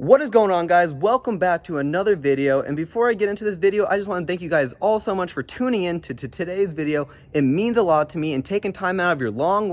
What is going on, guys? Welcome back to another video. And before I get into this video, I just want to thank you guys all so much for tuning in to today's video. It means a lot to me, and taking time out of your long,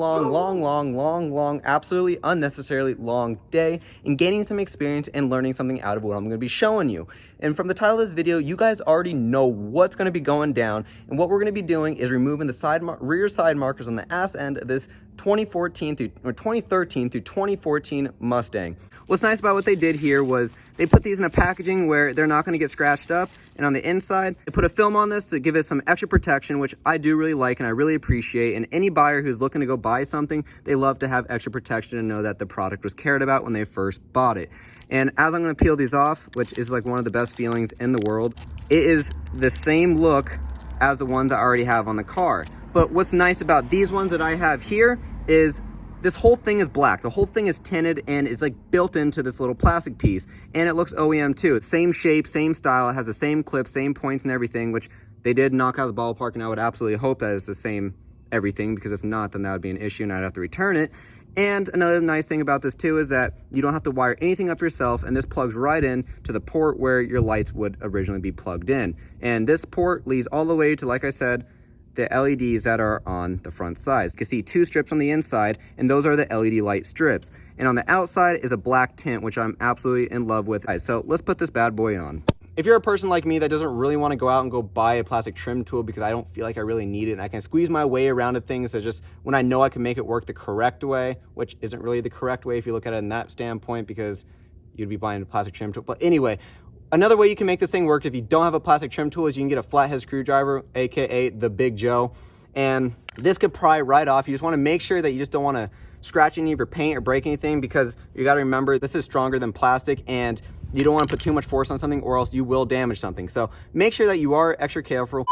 absolutely unnecessarily long day and gaining some experience and learning something out of what I'm going to be showing you. And from the title of this video, you guys already know what's going to be going down. And what we're going to be doing is removing the rear side markers on the ass end of this 2013 through 2014 Mustang. What's nice about what they did here was they put these in a packaging where they're not going to get scratched up, and on the inside they put a film on this to give it some extra protection, which I do really like and I really appreciate. And any buyer who's looking to go buy something, they love to have extra protection and know that the product was cared about when they first bought it. And as I'm going to peel these off, which is like one of the best feelings in the world, it is the same look as the ones I already have on the car. But what's nice about these ones that I have here is this whole thing is black. The whole thing is tinted and it's like built into this little plastic piece. And it looks OEM too. It's same shape, same style. It has the same clip, same points and everything, which they did knock out of the ballpark. And I would absolutely hope that it's the same everything, because if not, then that would be an issue and I'd have to return it. And another nice thing about this too is that you don't have to wire anything up yourself, and this plugs right in to the port where your lights would originally be plugged in. And this port leads all the way to, like I said, the LEDs that are on the front sides. You can see two strips on the inside, and those are the LED light strips. And on the outside is a black tint, which I'm absolutely in love with. All right, so let's put this bad boy on. If you're a person like me that doesn't really want to go out and go buy a plastic trim tool because I don't feel like I really need it, and I can squeeze my way around to things that just when I know I can make it work the correct way, which isn't really the correct way if you look at it in that standpoint, because you'd be buying a plastic trim tool. But anyway, another way you can make this thing work if you don't have a plastic trim tool is you can get a flathead screwdriver, aka the Big Joe, and this could pry right off. You just want to make sure that you just don't want to scratch any of your paint or break anything, because you got to remember this is stronger than plastic, and you don't want to put too much force on something or else you will damage something. So make sure that you are extra careful.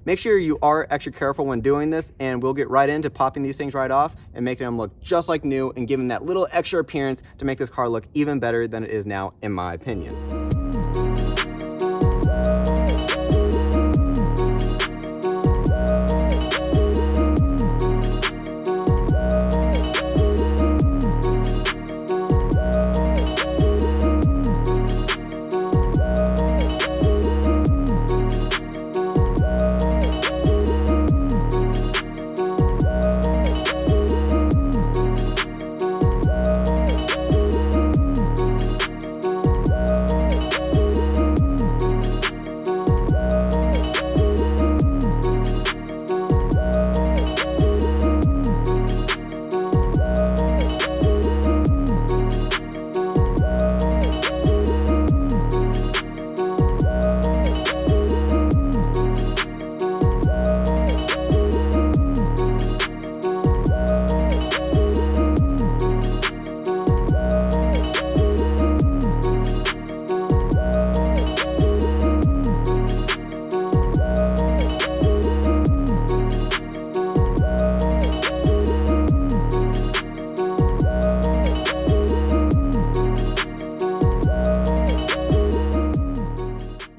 Make sure you are extra careful when doing this, and we'll get right into popping these things right off and making them look just like new and giving that little extra appearance to make this car look even better than it is now, in my opinion.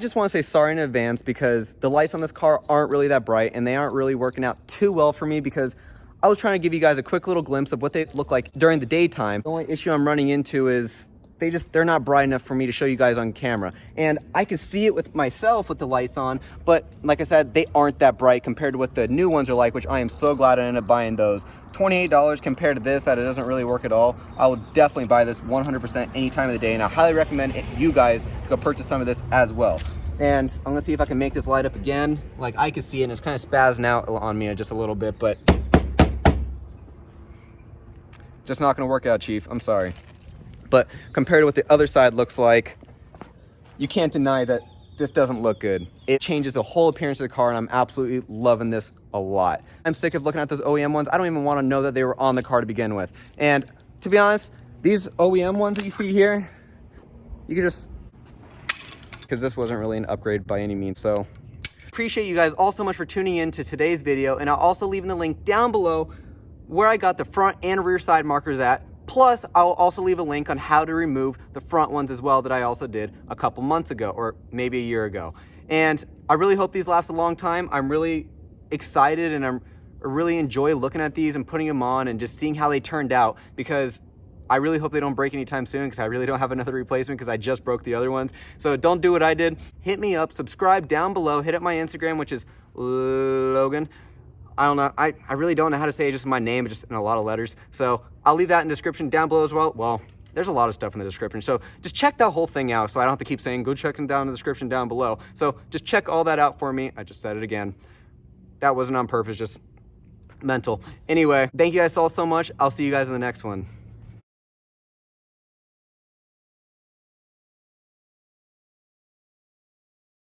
Just want to say sorry in advance, because the lights on this car aren't really that bright and they aren't really working out too well for me, because I was trying to give you guys a quick little glimpse of what they look like during the daytime. The only issue I'm running into is they're not bright enough for me to show you guys on camera, and I can see it with myself with the lights on, but like I said, they aren't that bright compared to what the new ones are like, which I am so glad I ended up buying those. $28 compared to this, that it doesn't really work at all. I will definitely buy this 100% any time of the day, and I highly recommend you guys go purchase some of this as well. And I'm gonna see if I can make this light up again. Like, I can see it and it's kind of spazzing out on me just a little bit, but just not gonna work out, Chief. I'm sorry. But compared to what the other side looks like, you can't deny that this doesn't look good. It changes the whole appearance of the car, and I'm absolutely loving this a lot. I'm sick of looking at those OEM ones. I don't even want to know that they were on the car to begin with. And to be honest, these OEM ones that you see here, you can just, because this wasn't really an upgrade by any means. So appreciate you guys all so much for tuning in to today's video, and I'll also leave in the link down below where I got the front and rear side markers at. Plus, I'll also leave a link on how to remove the front ones as well, that I also did a couple months ago, or maybe a year ago. And I really hope these last a long time. I'm really excited, and I really enjoy looking at these and putting them on and just seeing how they turned out, because I really hope they don't break anytime soon because I really don't have another replacement because I just broke the other ones. So don't do what I did. Hit me up, subscribe down below, hit up my Instagram, which is Logan. I don't know, I really don't know how to say it, just my name, just in a lot of letters. So I'll leave that in the description down below as well. Well, there's a lot of stuff in the description. So just check that whole thing out so I don't have to keep saying, go check it down in the description down below. So just check all that out for me. I just said it again. That wasn't on purpose, just mental. Anyway, thank you guys all so much. I'll see you guys in the next one.